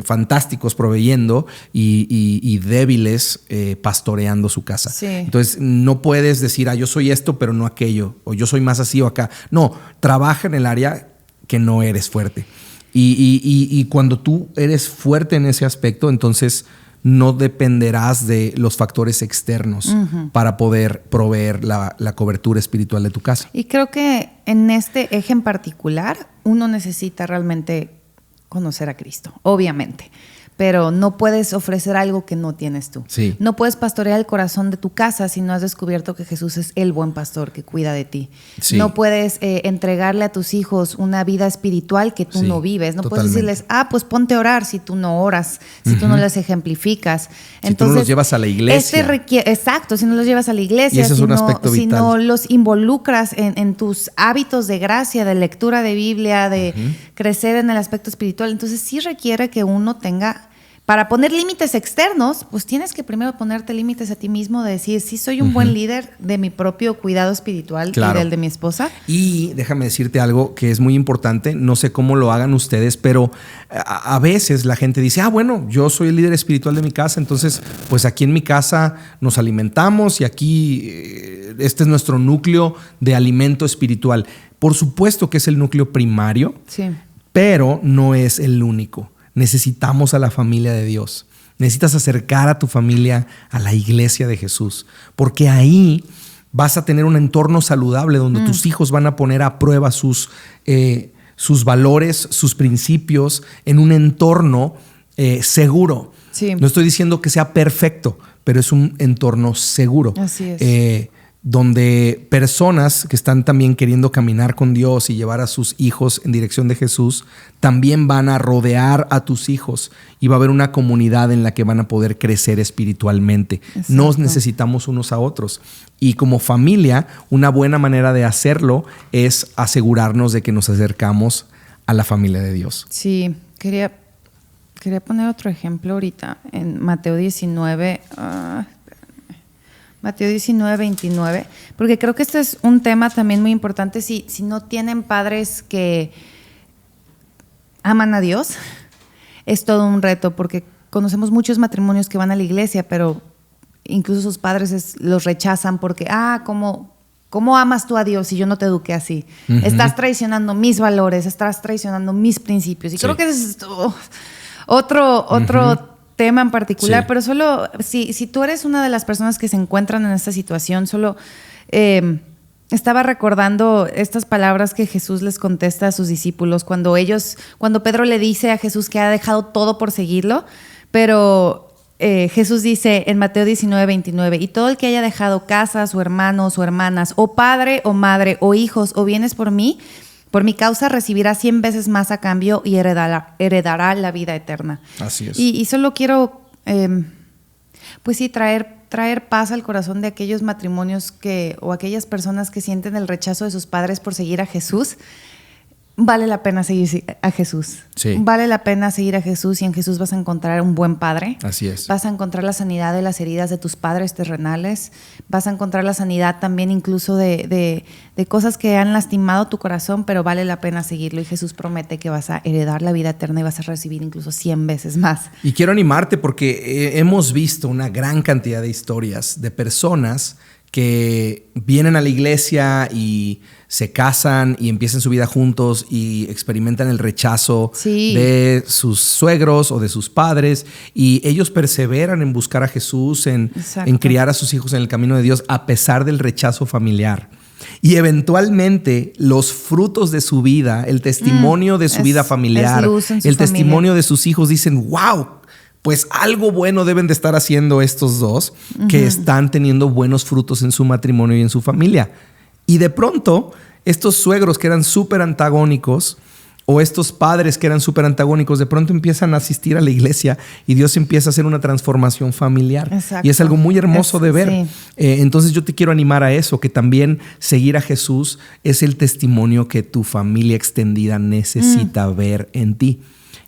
Fantásticos proveyendo y débiles pastoreando su casa. Sí. Entonces no puedes decir, yo soy esto pero no aquello, o yo soy más así o acá. No, trabaja en el área que no eres fuerte. Y cuando tú eres fuerte en ese aspecto, entonces no dependerás de los factores externos para poder proveer la cobertura espiritual de tu casa. Y creo que en este eje en particular, uno necesita realmente conocer a Cristo, obviamente. Pero no puedes ofrecer algo que no tienes tú. Sí. No puedes pastorear el corazón de tu casa si no has descubierto que Jesús es el buen pastor que cuida de ti. Sí. No puedes entregarle a tus hijos una vida espiritual que tú no vives. No puedes decirles, pues ponte a orar si tú no oras, si tú no les ejemplificas. Si tú no los llevas a la iglesia. Exacto, si no los llevas a la iglesia. Y ese es un aspecto vital. Si no los involucras en tus hábitos de gracia, de lectura de Biblia, de crecer en el aspecto espiritual. Entonces sí requiere que uno tenga... Para poner límites externos, pues tienes que primero ponerte límites a ti mismo, de decir, sí soy un buen líder de mi propio cuidado espiritual y del de mi esposa. Y déjame decirte algo que es muy importante, no sé cómo lo hagan ustedes, pero a veces la gente dice, bueno, yo soy el líder espiritual de mi casa, entonces pues aquí en mi casa nos alimentamos y aquí este es nuestro núcleo de alimento espiritual. Por supuesto que es el núcleo primario, pero no es el único. Necesitamos a la familia de Dios. Necesitas acercar a tu familia a la iglesia de Jesús, porque ahí Vas a tener un entorno saludable donde tus hijos van a poner a prueba sus valores, sus principios en un entorno seguro. Sí. No estoy diciendo que sea perfecto, pero es un entorno seguro. Así es. Donde personas que están también queriendo caminar con Dios y llevar a sus hijos en dirección de Jesús, también van a rodear a tus hijos y va a haber una comunidad en la que van a poder crecer espiritualmente. Exacto. Nos necesitamos unos a otros. Y como familia, una buena manera de hacerlo es asegurarnos de que nos acercamos a la familia de Dios. Sí, quería poner otro ejemplo ahorita en Mateo 19. Mateo 19, 29, porque creo que este es un tema también muy importante. Si no tienen padres que aman a Dios, es todo un reto, porque conocemos muchos matrimonios que van a la iglesia, pero incluso sus padres los rechazan porque, ¿cómo amas tú a Dios si yo no te eduqué así? Uh-huh. Estás traicionando mis valores, estás traicionando mis principios. Y creo que es otro tema en particular, pero solo si tú eres una de las personas que se encuentran en esta situación, solo estaba recordando estas palabras que Jesús les contesta a sus discípulos cuando Pedro le dice a Jesús que ha dejado todo por seguirlo, pero Jesús dice en Mateo 19, 29, y todo el que haya dejado casas o hermanos o hermanas o padre o madre o hijos o bienes por mi causa recibirá 100 veces más a cambio y heredará la vida eterna. Así es. Y solo quiero, traer paz al corazón de aquellos matrimonios o aquellas personas que sienten el rechazo de sus padres por seguir a Jesús. Vale la pena seguir a Jesús. Sí. Vale la pena seguir a Jesús, y en Jesús vas a encontrar un buen padre. Así es. Vas a encontrar la sanidad de las heridas de tus padres terrenales. Vas a encontrar la sanidad también incluso de cosas que han lastimado tu corazón, pero vale la pena seguirlo. Y Jesús promete que vas a heredar la vida eterna y vas a recibir incluso 100 veces más. Y quiero animarte porque hemos visto una gran cantidad de historias de personas que vienen a la iglesia y se casan y empiezan su vida juntos y experimentan el rechazo de sus suegros o de sus padres, y ellos perseveran en buscar a Jesús, en criar a sus hijos en el camino de Dios a pesar del rechazo familiar. Y eventualmente los frutos de su vida, el testimonio de su vida familiar, el testimonio de sus hijos, dicen, wow, pues algo bueno deben de estar haciendo estos dos, que están teniendo buenos frutos en su matrimonio y en su familia. Y de pronto, estos suegros que eran súper antagónicos, o estos padres que eran súper antagónicos, de pronto empiezan a asistir a la iglesia y Dios empieza a hacer una transformación familiar. Exacto. Y es algo muy hermoso de ver. Sí. Entonces yo te quiero animar a eso, que también seguir a Jesús es el testimonio que tu familia extendida necesita ver en ti.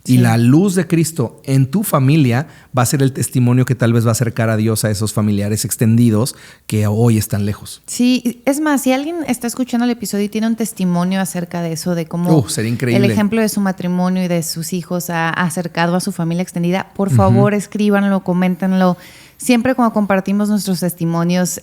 Sí. Y la luz de Cristo en tu familia va a ser el testimonio que tal vez va a acercar a Dios a esos familiares extendidos que hoy están lejos. Sí, es más, si alguien está escuchando el episodio y tiene un testimonio acerca de eso, de cómo sería increíble. El ejemplo de su matrimonio y de sus hijos ha acercado a su familia extendida, por favor, escríbanlo, coméntenlo. Siempre cuando compartimos nuestros testimonios,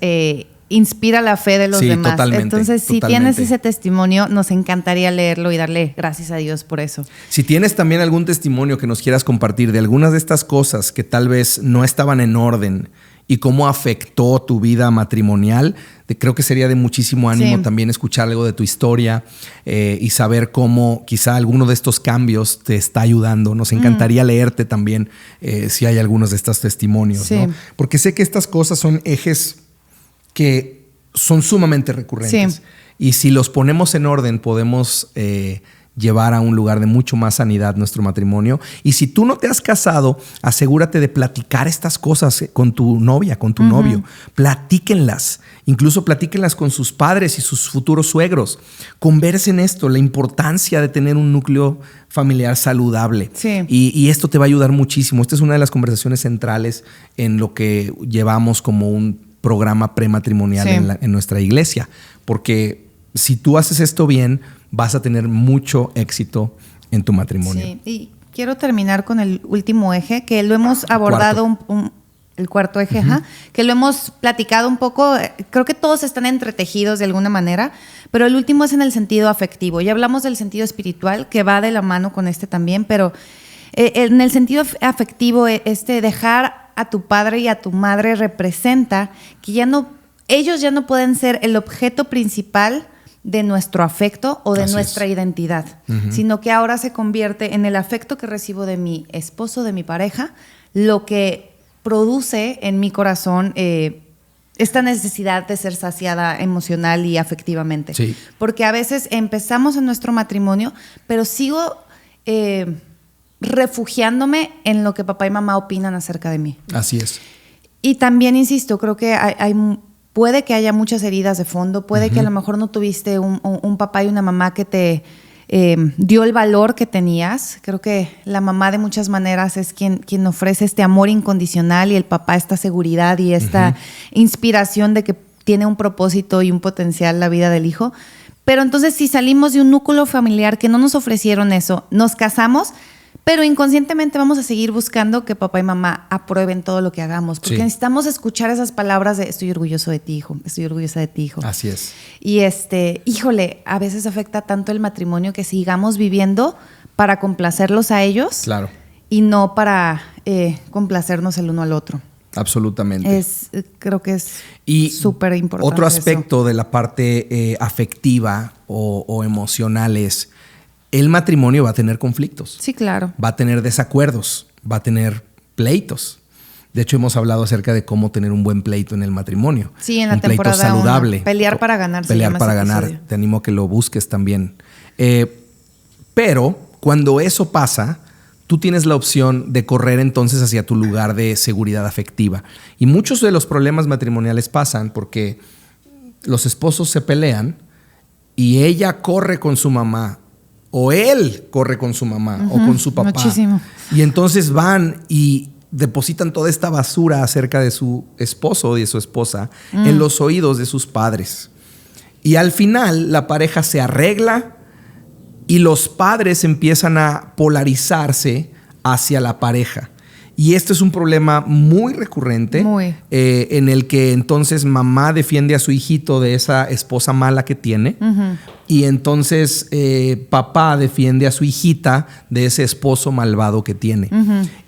inspira la fe de los demás. Totalmente, entonces, si tienes ese testimonio, nos encantaría leerlo y darle gracias a Dios por eso. Si tienes también algún testimonio que nos quieras compartir de algunas de estas cosas que tal vez no estaban en orden y cómo afectó tu vida matrimonial, creo que sería de muchísimo ánimo también escuchar algo de tu historia y saber cómo quizá alguno de estos cambios te está ayudando. Nos encantaría leerte también si hay algunos de estos testimonios, ¿no? Porque sé que estas cosas son ejes que son sumamente recurrentes. Sí. Y si los ponemos en orden, podemos llevar a un lugar de mucho más sanidad nuestro matrimonio. Y si tú no te has casado, asegúrate de platicar estas cosas con tu novia, con tu novio. Platíquenlas. Incluso platíquenlas con sus padres y sus futuros suegros. Conversen esto, la importancia de tener un núcleo familiar saludable. Sí. Y esto te va a ayudar muchísimo. Esta es una de las conversaciones centrales en lo que llevamos como un programa prematrimonial en nuestra iglesia, porque si tú haces esto bien, vas a tener mucho éxito en tu matrimonio. Sí, y quiero terminar con el último eje, que lo hemos abordado, el cuarto eje, que lo hemos platicado un poco. Creo que todos están entretejidos de alguna manera, pero el último es en el sentido afectivo. Ya hablamos del sentido espiritual, que va de la mano con este también, pero en el sentido afectivo, dejar a tu padre y a tu madre representa que ya no ellos ya no pueden ser el objeto principal de nuestro afecto o de nuestra identidad, sino que ahora se convierte en el afecto que recibo de mi esposo, de mi pareja, lo que produce en mi corazón esta necesidad de ser saciada emocional y afectivamente. Sí. Porque a veces empezamos en nuestro matrimonio, pero sigo refugiándome en lo que papá y mamá opinan acerca de mí. Así es. Y también, insisto, creo que puede que haya muchas heridas de fondo, puede que a lo mejor no tuviste un papá y una mamá que te dio el valor que tenías. Creo que la mamá de muchas maneras es quien ofrece este amor incondicional y el papá esta seguridad y esta inspiración de que tiene un propósito y un potencial la vida del hijo. Pero entonces si salimos de un núcleo familiar que no nos ofrecieron eso, nos casamos, pero inconscientemente vamos a seguir buscando que papá y mamá aprueben todo lo que hagamos. Porque necesitamos escuchar esas palabras de estoy orgulloso de ti, hijo. Estoy orgullosa de ti, hijo. Así es. Y híjole, a veces afecta tanto el matrimonio que sigamos viviendo para complacerlos a ellos. Claro. Y no para complacernos el uno al otro. Absolutamente. Creo que es súper importante. Otro aspecto de la parte afectiva o emocional es el matrimonio va a tener conflictos. Sí, claro. Va a tener desacuerdos, va a tener pleitos. De hecho, hemos hablado acerca de cómo tener un buen pleito en el matrimonio. Sí, en la temporada pleito saludable. Pelear para ganar. Pelear para ganar. Episodio. Te animo a que lo busques también. Pero cuando eso pasa, tú tienes la opción de correr entonces hacia tu lugar de seguridad afectiva. Y muchos de los problemas matrimoniales pasan porque los esposos se pelean y ella corre con su mamá o él corre con su mamá o con su papá. Muchísimo. Y entonces van y depositan toda esta basura acerca de su esposo y de su esposa en los oídos de sus padres. Y al final la pareja se arregla y los padres empiezan a polarizarse hacia la pareja. Y este es un problema muy recurrente en el que entonces mamá defiende a su hijito de esa esposa mala que tiene y entonces papá defiende a su hijita de ese esposo malvado que tiene.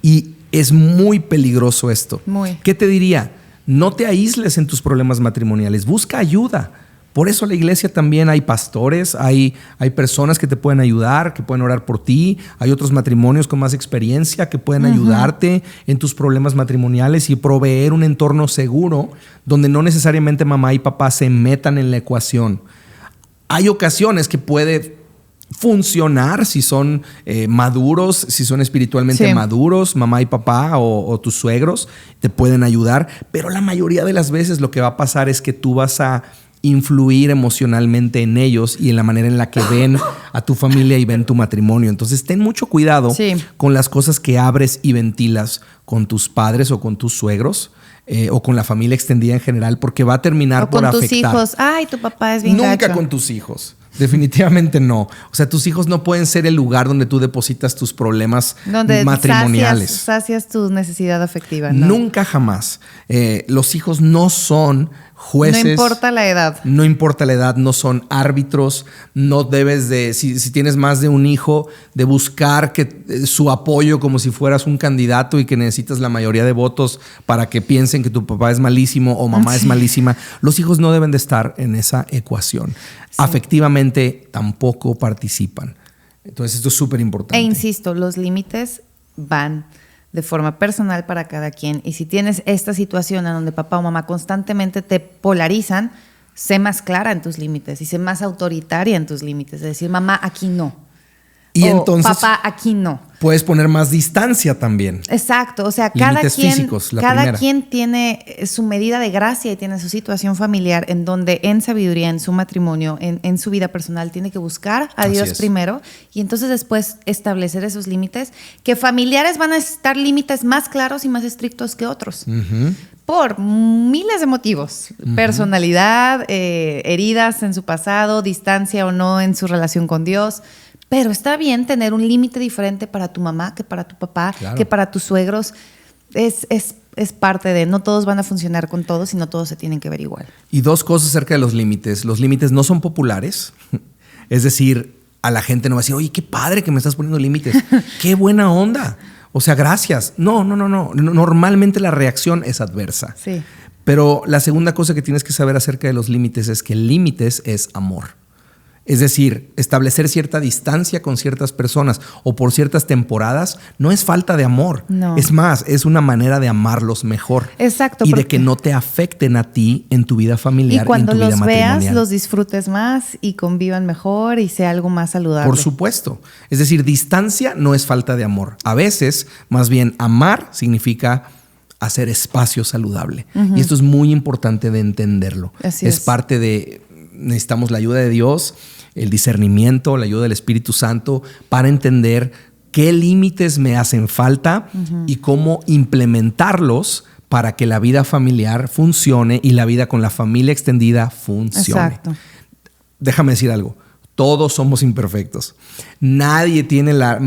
Y es muy peligroso esto. ¿Qué te diría? No te aísles en tus problemas matrimoniales, busca ayuda. Por eso en la iglesia también hay pastores, hay personas que te pueden ayudar, que pueden orar por ti. Hay otros matrimonios con más experiencia que pueden ayudarte en tus problemas matrimoniales y proveer un entorno seguro donde no necesariamente mamá y papá se metan en la ecuación. Hay ocasiones que puede funcionar si son maduros, si son espiritualmente maduros, mamá y papá o tus suegros te pueden ayudar. Pero la mayoría de las veces lo que va a pasar es que tú vas a influir emocionalmente en ellos y en la manera en la que ven a tu familia y ven tu matrimonio. Entonces ten mucho cuidado con las cosas que abres y ventilas con tus padres o con tus suegros o con la familia extendida en general, porque va a terminar por afectar. O con tus hijos. Ay, tu papá es bien Nunca gacho. Con tus hijos. Definitivamente no. O sea, tus hijos no pueden ser el lugar donde tú depositas tus problemas matrimoniales. Sacias tu necesidad afectiva. ¿No? Nunca jamás. Los hijos no son jueces. No importa la edad. No importa la edad, no son árbitros. No debes de, si tienes más de un hijo, de buscar su apoyo como si fueras un candidato y que necesitas la mayoría de votos para que piensen que tu papá es malísimo o mamá es malísima. Los hijos no deben de estar en esa ecuación. Afectivamente tampoco participan. Entonces esto es súper importante. E insisto, los límites van de forma personal para cada quien. Y si tienes esta situación en donde papá o mamá constantemente te polarizan, sé más clara en tus límites y sé más autoritaria en tus límites. Es decir, mamá, aquí no. Y entonces, papá, aquí no. Puedes poner más distancia también. Exacto. O sea, límites físicos, cada quien tiene su medida de gracia y tiene su situación familiar en donde en sabiduría, en su matrimonio, en su vida personal, tiene que buscar a Dios primero y entonces después establecer esos límites, que familiares van a estar límites más claros y más estrictos que otros. Por miles de motivos. Personalidad, heridas en su pasado, distancia o no en su relación con Dios. Pero está bien tener un límite diferente para tu mamá, que para tu papá, que para tus suegros. Es parte de, no todos van a funcionar con todos y no todos se tienen que ver igual. Y dos cosas acerca de los límites. Los límites no son populares. Es decir, a la gente no va a decir, oye, qué padre que me estás poniendo límites. Qué buena onda. O sea, gracias. No. Normalmente la reacción es adversa. Sí. Pero la segunda cosa que tienes que saber acerca de los límites es que límites es amor. Es decir, establecer cierta distancia con ciertas personas o por ciertas temporadas no es falta de amor. No. Es más, es una manera de amarlos mejor. Exacto. Y de que no te afecten a ti en tu vida familiar y en tu vida matrimonial. Y cuando los veas, los disfrutes más y convivan mejor y sea algo más saludable. Por supuesto. Es decir, distancia no es falta de amor. A veces, más bien, amar significa hacer espacio saludable. Y esto es muy importante de entenderlo. Así es parte de... Necesitamos la ayuda de Dios, el discernimiento, la ayuda del Espíritu Santo para entender qué límites me hacen falta y cómo implementarlos para que la vida familiar funcione y la vida con la familia extendida funcione. Exacto. Déjame decir algo. Todos somos imperfectos. Nadie tiene la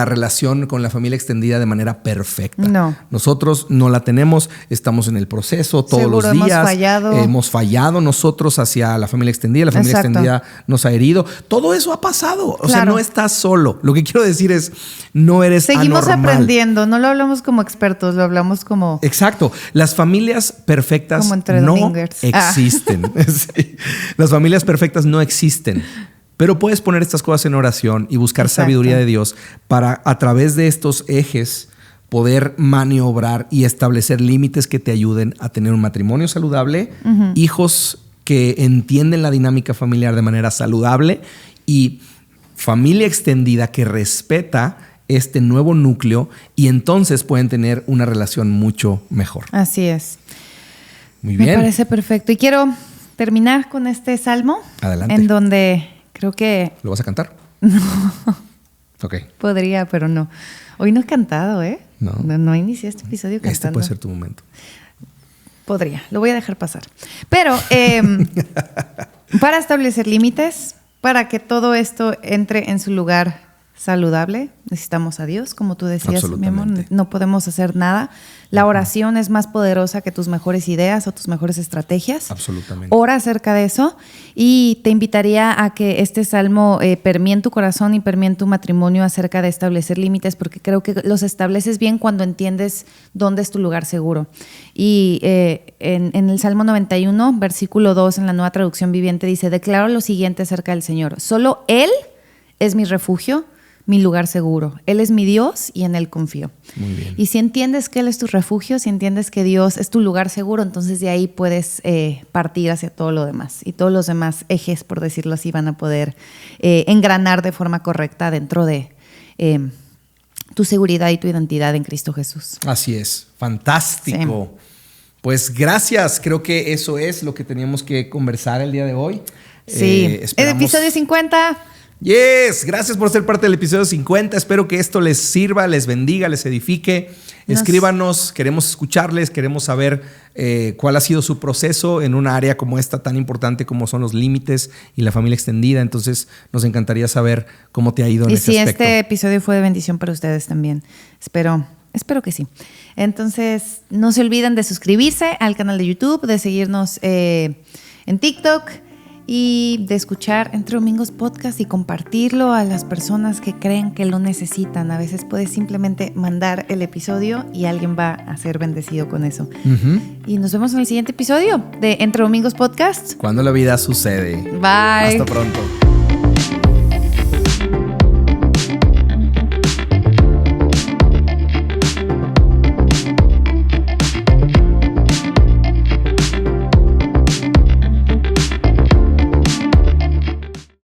relación con la familia extendida de manera perfecta. No. Nosotros no la tenemos, estamos en el proceso todos Seguro los días. Hemos fallado nosotros hacia la familia extendida. La familia Exacto. extendida nos ha herido. Todo eso ha pasado. O sea, Claro. no estás solo. Lo que quiero decir es, no eres Seguimos anormal. aprendiendo. No lo hablamos como expertos, lo hablamos como... Exacto. Las familias perfectas Como entre no domingers. existen. Sí. Las familias perfectas no existen. Pero puedes poner estas cosas en oración y buscar Exacto. sabiduría de Dios para, a través de estos ejes, poder maniobrar y establecer límites que te ayuden a tener un matrimonio saludable, hijos que entienden la dinámica familiar de manera saludable y familia extendida que respeta este nuevo núcleo y entonces pueden tener una relación mucho mejor. Así es. Muy bien. Me parece perfecto. Y quiero terminar con este salmo. Adelante. En donde creo que... ¿Lo vas a cantar? No. Ok. Podría, pero no. Hoy no he cantado, ¿eh? No inicié este episodio cantando. Este puede ser tu momento. Podría, lo voy a dejar pasar. Pero para establecer límites, para que todo esto entre en su lugar saludable, necesitamos a Dios, como tú decías, mi amor. No podemos hacer nada. La oración es más poderosa que tus mejores ideas o tus mejores estrategias. Absolutamente. Ora acerca de eso y te invitaría a que este salmo permee en tu corazón y permee en tu matrimonio acerca de establecer límites, porque creo que los estableces bien cuando entiendes dónde es tu lugar seguro. Y en el Salmo 91, versículo 2, en la Nueva Traducción Viviente, dice: declaro lo siguiente acerca del Señor. Solo Él es mi refugio, mi lugar seguro. Él es mi Dios y en Él confío. Muy bien. Y si entiendes que Él es tu refugio, si entiendes que Dios es tu lugar seguro, entonces de ahí puedes partir hacia todo lo demás. Y todos los demás ejes, por decirlo así, van a poder engranar de forma correcta dentro de tu seguridad y tu identidad en Cristo Jesús. Así es. Fantástico. Sí. Pues gracias. Creo que eso es lo que teníamos que conversar el día de hoy. Sí. El episodio 50... Yes, gracias por ser parte del episodio 50. Espero que esto les sirva, les bendiga, les edifique. Escríbanos, queremos escucharles, queremos saber cuál ha sido su proceso en una área como esta tan importante como son los límites y la familia extendida. Entonces nos encantaría saber cómo te ha ido en ese aspecto. Y si este episodio fue de bendición para ustedes también, espero que sí. Entonces no se olviden de suscribirse al canal de YouTube, de seguirnos en TikTok y de escuchar Entre Domingos Podcast y compartirlo a las personas que creen que lo necesitan. A veces puedes simplemente mandar el episodio y alguien va a ser bendecido con eso. Y nos vemos en el siguiente episodio de Entre Domingos Podcast. Cuando la vida sucede. Bye. Hasta pronto.